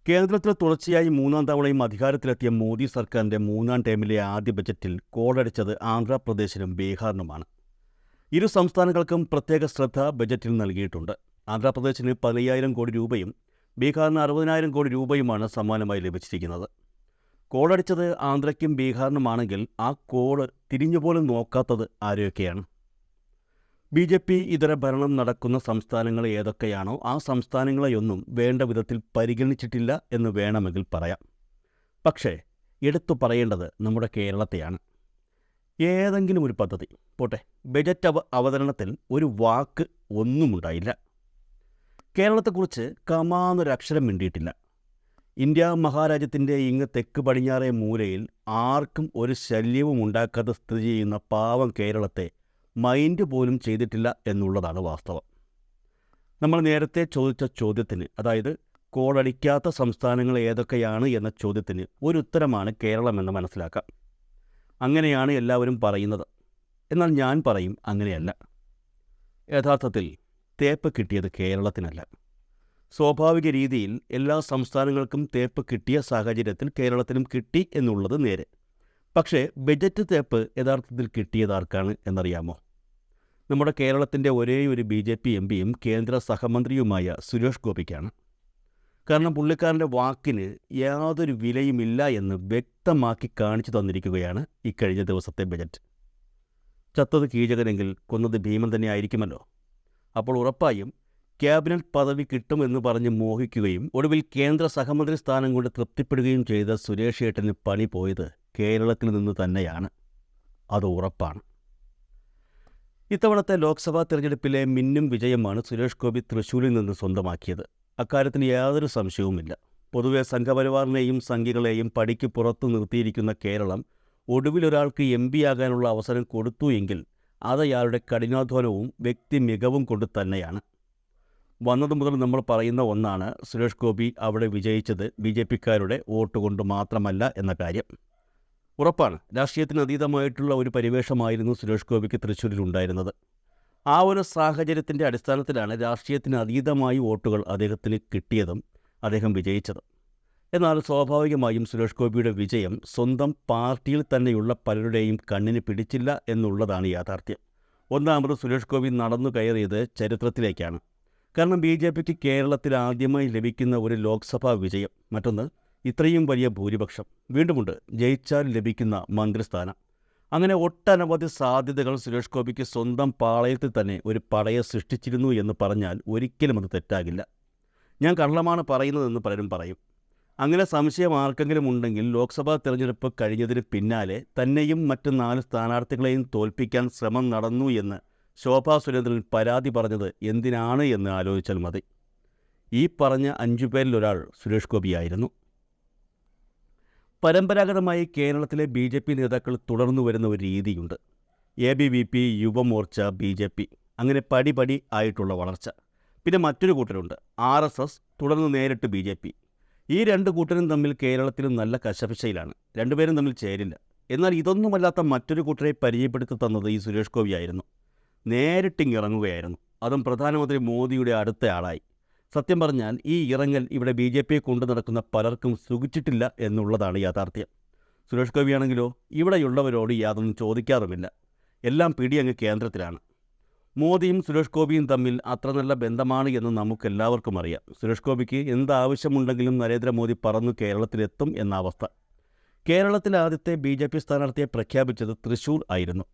കേന്ദ്രത്തിൽ തുടർച്ചയായി മൂന്നാം തവണയും അധികാരത്തിലെത്തിയ മോദി സർക്കാരിൻ്റെ മൂന്നാം ടേമിലെ ആദ്യ ബജറ്റിൽ കോളടിച്ചത് ആന്ധ്രാപ്രദേശിനും ബീഹാറിനുമാണ്. ഇരു സംസ്ഥാനങ്ങൾക്കും പ്രത്യേക ശ്രദ്ധ ബജറ്റിൽ നൽകിയിട്ടുണ്ട്. ആന്ധ്രാപ്രദേശിന് 15,000 കോടി രൂപയും ബീഹാറിന് 60,000 കോടി രൂപയുമാണ് സമ്മാനമായി ലഭിച്ചിരിക്കുന്നത്. കോളടിച്ചത് ആന്ധ്രയ്ക്കും ബീഹാറിനുമാണെങ്കിൽ ആ കോള് തിരിഞ്ഞുപോലും നോക്കാത്തത് ആരെയൊക്കെയാണ്? BJP ഇതര ഭരണം നടക്കുന്ന സംസ്ഥാനങ്ങൾ ഏതൊക്കെയാണോ ആ സംസ്ഥാനങ്ങളെയൊന്നും വേണ്ട വിധത്തിൽ പരിഗണിച്ചിട്ടില്ല എന്ന് വേണമെങ്കിൽ പറയാം. പക്ഷേ എടുത്തു പറയേണ്ടത് നമ്മുടെ കേരളത്തെയാണ്. ഏതെങ്കിലും ഒരു പദ്ധതി പോട്ടെ, ബജറ്റ് അവതരണത്തിൽ ഒരു വാക്ക് ഒന്നുമുണ്ടായില്ല. കേരളത്തെക്കുറിച്ച് കമാന്നൊരക്ഷരം മിണ്ടിയിട്ടില്ല. ഇന്ത്യ മഹാരാജ്യത്തിൻ്റെ ഇങ്ങ് തെക്ക് പടിഞ്ഞാറേ മൂലയിൽ ആർക്കും ഒരു ശല്യവും ഉണ്ടാക്കാതെ സ്ഥിതി ചെയ്യുന്ന പാവം കേരളത്തെ മൈൻഡ് പോലും ചെയ്തിട്ടില്ല എന്നുള്ളതാണ് വാസ്തവം. നമ്മൾ നേരത്തെ ചോദിച്ച ചോദ്യത്തിന്, അതായത് കോളടിക്കാത്ത സംസ്ഥാനങ്ങൾ ഏതൊക്കെയാണ് എന്ന ചോദ്യത്തിന് ഒരു ഉത്തരമാണ് കേരളമെന്ന് മനസ്സിലാക്കാം. അങ്ങനെയാണ് എല്ലാവരും പറയുന്നത്. എന്നാൽ ഞാൻ പറയും അങ്ങനെയല്ല. യഥാർത്ഥത്തിൽ തേപ്പ് കിട്ടിയത് കേരളത്തിനല്ല. സ്വാഭാവിക രീതിയിൽ എല്ലാ സംസ്ഥാനങ്ങൾക്കും തേപ്പ് കിട്ടിയ സാഹചര്യത്തിൽ കേരളത്തിനും കിട്ടി എന്നുള്ളത് നേരെ. പക്ഷേ ബജറ്റ് തേപ്പ് യഥാർത്ഥത്തിൽ കിട്ടിയതാർക്കാണ് എന്നറിയാമോ? നമ്മുടെ കേരളത്തിൻ്റെ ഒരേയൊരു BJP MPയും കേന്ദ്ര സഹമന്ത്രിയുമായ സുരേഷ് ഗോപിക്കാണ്. കാരണം പുള്ളിക്കാരൻ്റെ വാക്കിന് യാതൊരു വിലയുമില്ല എന്ന് വ്യക്തമാക്കി കാണിച്ചു തന്നിരിക്കുകയാണ് ഇക്കഴിഞ്ഞ ദിവസത്തെ ബജറ്റ്. ചത്തത് കീചകനെങ്കിൽ കൊന്നത് ഭീമൻ തന്നെ ആയിരിക്കുമല്ലോ. അപ്പോൾ ഉറപ്പായും ക്യാബിനറ്റ് പദവി കിട്ടുമെന്ന് പറഞ്ഞ് മോഹിക്കുകയും ഒടുവിൽ കേന്ദ്ര സഹമന്ത്രി സ്ഥാനം കൊണ്ട് തൃപ്തിപ്പെടുകയും ചെയ്ത സുരേഷ് ഏട്ടന് പണി പോയത് കേരളത്തിൽ നിന്ന് തന്നെയാണ്. അത് ഉറപ്പാണ്. ഇത്തവണത്തെ ലോക്സഭാ തെരഞ്ഞെടുപ്പിലെ മിന്നും വിജയമാണ് സുരേഷ് ഗോപി തൃശ്ശൂരിൽ നിന്ന് സ്വന്തമാക്കിയത്. അക്കാര്യത്തിൽ യാതൊരു സംശയവുമില്ല. പൊതുവെ സംഘപരിവാറിനെയും സംഘികളെയും പടിക്ക് പുറത്തു നിർത്തിയിരിക്കുന്ന കേരളം ഒടുവിലൊരാൾക്ക് MP ആകാനുള്ള അവസരം കൊടുത്തു എങ്കിൽ അതയാളുടെ കഠിനാധ്വാനവും വ്യക്തി മികവും കൊണ്ട് തന്നെയാണ്. വന്നതു മുതൽ നമ്മൾ പറയുന്ന ഒന്നാണ്, സുരേഷ് ഗോപി അവിടെ വിജയിച്ചത് BJPക്കാരുടെ വോട്ട് കൊണ്ട് മാത്രമല്ല എന്ന കാര്യം. ഉറപ്പാണ്, രാഷ്ട്രീയത്തിന് അതീതമായിട്ടുള്ള ഒരു പരിവേഷമായിരുന്നു സുരേഷ് ഗോപിക്ക് തൃശ്ശൂരിൽ ഉണ്ടായിരുന്നത്. ആ ഒരു സാഹചര്യത്തിൻ്റെ അടിസ്ഥാനത്തിലാണ് രാഷ്ട്രീയത്തിന് അതീതമായി വോട്ടുകൾ അദ്ദേഹത്തിന് കിട്ടിയതും അദ്ദേഹം വിജയിച്ചതും. എന്നാൽ സ്വാഭാവികമായും സുരേഷ് ഗോപിയുടെ വിജയം സ്വന്തം പാർട്ടിയിൽ തന്നെയുള്ള പലരുടെയും കണ്ണിന് പിടിച്ചില്ല എന്നുള്ളതാണ് യാഥാർത്ഥ്യം. ഒന്നാമത് സുരേഷ് ഗോപി നടന്നു കയറിയത് ചരിത്രത്തിലേക്കാണ്. കാരണം BJPക്ക് കേരളത്തിൽ ആദ്യമായി ലഭിക്കുന്ന ഒരു ലോക്സഭാ വിജയം, മറ്റൊന്ന് ഇത്രയും വലിയ ഭൂരിപക്ഷം, വീണ്ടുമുണ്ട് ജയിച്ചാൽ ലഭിക്കുന്ന മന്ത്രിസ്ഥാനം. അങ്ങനെ ഒട്ടനവധി സാധ്യതകൾ സുരേഷ് ഗോപിക്ക് സ്വന്തം പാളയത്തിൽ തന്നെ ഒരു പടയെ സൃഷ്ടിച്ചിരുന്നു എന്ന് പറഞ്ഞാൽ ഒരിക്കലും അത് തെറ്റാകില്ല. ഞാൻ കള്ളമാണ് പറയുന്നതെന്ന് പലരും പറയും. അങ്ങനെ സംശയം ആർക്കെങ്കിലും ഉണ്ടെങ്കിൽ ലോക്സഭാ തെരഞ്ഞെടുപ്പ് കഴിഞ്ഞതിന് പിന്നാലെ തന്നെയും മറ്റ് 4 സ്ഥാനാർത്ഥികളെയും തോൽപ്പിക്കാൻ ശ്രമം നടന്നു എന്ന് ശോഭാ സുരേന്ദ്രൻ പരാതി പറഞ്ഞത് എന്തിനാണ് എന്ന് ആലോചിച്ചാൽ മതി. ഈ പറഞ്ഞ 5 പേരിൽ ഒരാൾ സുരേഷ് ഗോപിയായിരുന്നു. പരമ്പരാഗതമായി കേരളത്തിലെ BJP നേതാക്കൾ തുടർന്നു വരുന്ന ഒരു രീതിയുണ്ട്. ABVP, യുവമോർച്ച, BJP, അങ്ങനെ പടി ആയിട്ടുള്ള വളർച്ച. പിന്നെ മറ്റൊരു കൂട്ടരുണ്ട്, RSS, തുടർന്ന് നേരിട്ട് BJP. ഈ 2 കൂട്ടരും തമ്മിൽ കേരളത്തിൽ നല്ല കശപിശയിലാണ്. രണ്ടുപേരും തമ്മിൽ ചേരില്ല. എന്നാൽ ഇതൊന്നുമല്ലാത്ത മറ്റൊരു കൂട്ടരെ പരിചയപ്പെടുത്തി തന്നത് ഈ സുരേഷ് ഗോപിയായിരുന്നു. നേരിട്ടിറങ്ങുകയായിരുന്നു. അതും പ്രധാനമന്ത്രി മോദിയുടെ അടുത്ത ആളായി. സത്യം പറഞ്ഞാൽ ഈ ഇറങ്ങൽ ഇവിടെ BJPയെ കൊണ്ടു നടക്കുന്ന പലർക്കും സുഖിച്ചിട്ടില്ല എന്നുള്ളതാണ് യാഥാർത്ഥ്യം. സുരേഷ് ഗോപിയാണെങ്കിലോ ഇവിടെയുള്ളവരോട് യാതൊന്നും ചോദിക്കാറുമില്ല. എല്ലാം പിടിയങ്ങ് കേന്ദ്രത്തിലാണ്. മോദിയും സുരേഷ് ഗോപിയും തമ്മിൽ അത്ര നല്ല ബന്ധമാണ് എന്ന് നമുക്കെല്ലാവർക്കും അറിയാം. സുരേഷ് ഗോപിക്ക് എന്താവശ്യമുണ്ടെങ്കിലും നരേന്ദ്രമോദി പറന്നു കേരളത്തിലെത്തും എന്ന അവസ്ഥ. കേരളത്തിലെ ആദ്യത്തെ BJP സ്ഥാനാർത്ഥിയെ പ്രഖ്യാപിച്ചത് തൃശ്ശൂർ ആയിരുന്നു.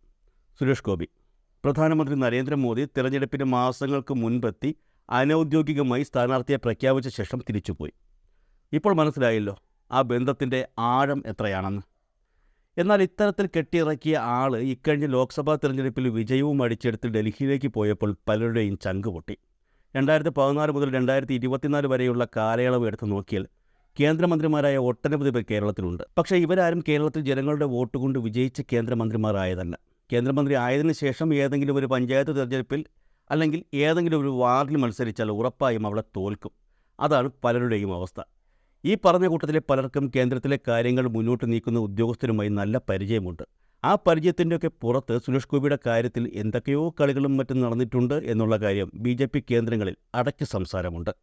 സുരേഷ് ഗോപി പ്രധാനമന്ത്രി നരേന്ദ്രമോദി തിരഞ്ഞെടുപ്പിന് മാസങ്ങൾക്ക് മുൻപെത്തി അനൗദ്യോഗികമായി സ്ഥാനാർത്ഥിയെ പ്രഖ്യാപിച്ച ശേഷം തിരിച്ചുപോയി. ഇപ്പോൾ മനസ്സിലായല്ലോ ആ ബന്ധത്തിൻ്റെ ആഴം എത്രയാണെന്ന്. എന്നാൽ ഇത്തരത്തിൽ കെട്ടിയിറക്കിയ ആൾ ഇക്കഴിഞ്ഞ ലോക്സഭാ തെരഞ്ഞെടുപ്പിൽ വിജയവും അടിച്ചെടുത്ത് ഡൽഹിയിലേക്ക് പോയപ്പോൾ പലരുടെയും ചങ്ക് പൊട്ടി. 2014 മുതൽ 2024 വരെയുള്ള കാലയളവ് എടുത്ത് നോക്കിയാൽ കേന്ദ്രമന്ത്രിമാരായ ഒട്ടനവധി പേർ കേരളത്തിലുണ്ട്. പക്ഷേ ഇവരാരും കേരളത്തിൽ ജനങ്ങളുടെ വോട്ട് കൊണ്ട് വിജയിച്ച കേന്ദ്രമന്ത്രിമാരായതല്ല. കേന്ദ്രമന്ത്രി ആയതിനു ശേഷം ഏതെങ്കിലും ഒരു പഞ്ചായത്ത് തെരഞ്ഞെടുപ്പിൽ അല്ലെങ്കിൽ ഏതെങ്കിലും ഒരു വാർഡിൽ മത്സരിച്ചാൽ ഉറപ്പായും അവിടെ തോൽക്കും. അതാണ് പലരുടെയും അവസ്ഥ. ഈ പറഞ്ഞ കൂട്ടത്തിലെ പലർക്കും കേന്ദ്രത്തിലെ കാര്യങ്ങൾ മുന്നോട്ട് നീക്കുന്ന ഉദ്യോഗസ്ഥരുമായി നല്ല പരിചയമുണ്ട്. ആ പരിചയത്തിൻ്റെയൊക്കെ പുറത്ത് സുരേഷ് ഗോപിയുടെ കാര്യത്തിൽ എന്തൊക്കെയോ കളികളും മറ്റും നടന്നിട്ടുണ്ട് എന്നുള്ള കാര്യം BJP കേന്ദ്രങ്ങളിൽ അടക്കി സംസാരമുണ്ട്.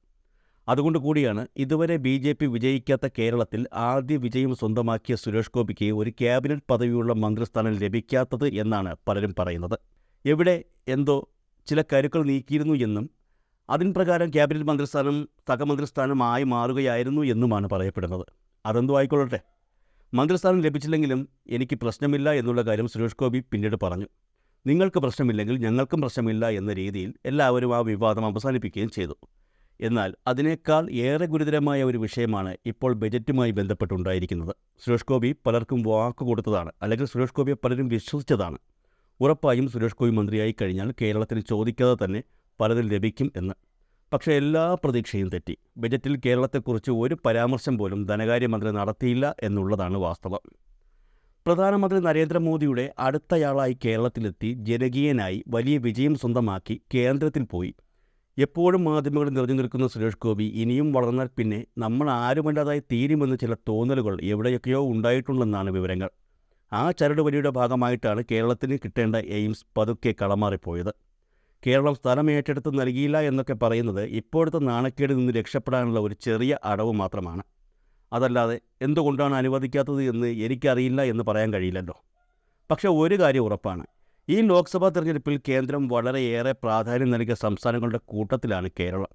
അതുകൊണ്ട് കൂടിയാണ് ഇതുവരെ BJP വിജയിക്കാത്ത കേരളത്തിൽ ആദ്യ വിജയം സ്വന്തമാക്കിയ സുരേഷ് ഗോപിക്ക് ഒരു ക്യാബിനറ്റ് പദവിയുള്ള മന്ത്രിസ്ഥാനം ലഭിക്കാത്തത് എന്നാണ് പലരും പറയുന്നത്. എവിടെ എന്തോ ചില കരുക്കൾ നീക്കിയിരുന്നു എന്നും അതിൻ പ്രകാരം ക്യാബിനറ്റ് മന്ത്രിസ്ഥാനം സഹമന്ത്രിസ്ഥാനമായി മാറുകയായിരുന്നു എന്നുമാണ് പറയപ്പെടുന്നത്. അതെന്തോ ആയിക്കൊള്ളട്ടെ, മന്ത്രിസ്ഥാനം ലഭിച്ചില്ലെങ്കിലും എനിക്ക് പ്രശ്നമില്ല എന്നുള്ള കാര്യം സുരേഷ് ഗോപി പിന്നീട് പറഞ്ഞു. നിങ്ങൾക്ക് പ്രശ്നമില്ലെങ്കിൽ ഞങ്ങൾക്കും പ്രശ്നമില്ല എന്ന രീതിയിൽ എല്ലാവരും ആ വിവാദം അവസാനിപ്പിക്കുകയും ചെയ്തു. എന്നാൽ അതിനേക്കാൾ ഏറെ ഗുരുതരമായ ഒരു വിഷയമാണ് ഇപ്പോൾ ബജറ്റുമായി ബന്ധപ്പെട്ടുണ്ടായിരിക്കുന്നത്. സുരേഷ് ഗോപി പലർക്കും വാക്ക് കൊടുത്തതാണ്, അല്ലെങ്കിൽ സുരേഷ് ഗോപിയെ പലരും വിശ്വസിച്ചതാണ്. ഉറപ്പായും സുരേഷ് ഗോപി മന്ത്രിയായി കഴിഞ്ഞാൽ കേരളത്തിന് ചോദിക്കാതെ തന്നെ പലതും ലഭിക്കും എന്ന്. പക്ഷേ എല്ലാ പ്രതീക്ഷയും തെറ്റി. ബജറ്റിൽ കേരളത്തെക്കുറിച്ച് ഒരു പരാമർശം പോലും ധനകാര്യമന്ത്രി നടത്തിയില്ല എന്നുള്ളതാണ് വാസ്തവം. പ്രധാനമന്ത്രി നരേന്ദ്രമോദിയുടെ അടുത്തയാളായി കേരളത്തിലെത്തി ജനകീയനായി വലിയ വിജയം സ്വന്തമാക്കി കേന്ദ്രത്തിൽ പോയി എപ്പോഴും മാധ്യമങ്ങളിൽ നിറഞ്ഞു നിൽക്കുന്ന സുരേഷ് ഗോപി ഇനിയും വളർന്നാൽ പിന്നെ നമ്മൾ ആരുമല്ലാതായി തീരുമെന്ന് ചില തോന്നലുകൾ എവിടെയൊക്കെയോ ഉണ്ടായിട്ടുണ്ടെന്നാണ് വിവരങ്ങൾ. ആ ചരടുവലിയുടെ ഭാഗമായിട്ടാണ് കേരളത്തിന് കിട്ടേണ്ട എയിംസ് പതുക്കെ കളമാറിപ്പോയത്. കേരളം സ്ഥലം ഏറ്റെടുത്ത് നൽകിയില്ല എന്നൊക്കെ പറയുന്നത് ഇപ്പോഴത്തെ നാണക്കേടിൽ നിന്ന് രക്ഷപ്പെടാനുള്ള ഒരു ചെറിയ അടവ് മാത്രമാണ്. അതല്ലാതെ എന്തുകൊണ്ടാണ് അനുവദിക്കാത്തത് എന്ന് എനിക്കറിയില്ല എന്ന് പറയാൻ കഴിയില്ലല്ലോ. പക്ഷേ ഒരു കാര്യം ഉറപ്പാണ്, ഈ ലോക്സഭാ തെരഞ്ഞെടുപ്പിൽ കേന്ദ്രം വളരെയേറെ പ്രാധാന്യം നൽകിയ സംസ്ഥാനങ്ങളുടെ കൂട്ടത്തിലാണ് കേരളം.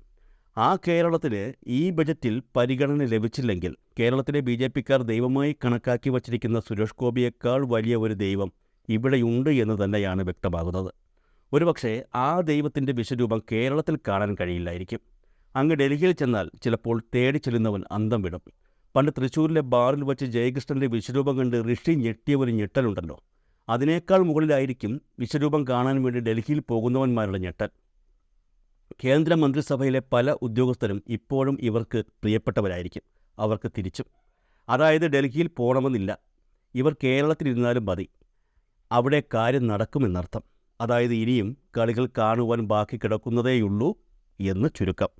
ആ കേരളത്തിന് ഈ ബജറ്റിൽ പരിഗണന ലഭിച്ചില്ലെങ്കിൽ കേരളത്തിലെ BJPക്കാർ ദൈവമായി കണക്കാക്കി വച്ചിരിക്കുന്ന സുരേഷ് ഗോപിയേക്കാൾ വലിയ ഒരു ദൈവം ഇവിടെയുണ്ട് എന്ന് തന്നെയാണ് വ്യക്തമാകുന്നത്. ഒരുപക്ഷെ ആ ദൈവത്തിൻ്റെ വിശ്വരൂപം കേരളത്തിൽ കാണാൻ കഴിയില്ലായിരിക്കും. അങ്ങ് ഡൽഹിയിൽ ചെന്നാൽ ചിലപ്പോൾ തേടി ചെല്ലുന്നവൻ അന്തം വിടും. പണ്ട് തൃശ്ശൂരിലെ ബാറിൽ വച്ച് ജയകൃഷ്ണൻ്റെ വിശ്വരൂപം കണ്ട് ഋഷി ഞെട്ടിയ ഒരു ഞെട്ടലുണ്ടല്ലോ, അതിനേക്കാൾ മുകളിലായിരിക്കും വിശ്വരൂപം കാണാൻ വേണ്ടി ഡൽഹിയിൽ പോകുന്നവന്മാരുടെ ഞെട്ടൽ. കേന്ദ്ര മന്ത്രിസഭയിലെ പല ഉദ്യോഗസ്ഥരും ഇപ്പോഴും ഇവർക്ക് പ്രിയപ്പെട്ടവരായിരിക്കും. അവർക്ക് തിരിച്ചും, അതായത് ഡൽഹിയിൽ പോകണമെന്നില്ല, ഇവർ കേരളത്തിലിരുന്നാലും മതി, അവിടെ കാര്യം നടക്കുമെന്നർത്ഥം. അതായത് ഇനിയും കളികൾ കാണുവാൻ ബാക്കി കിടക്കുന്നതേയുള്ളൂ എന്ന് ചുരുക്കം.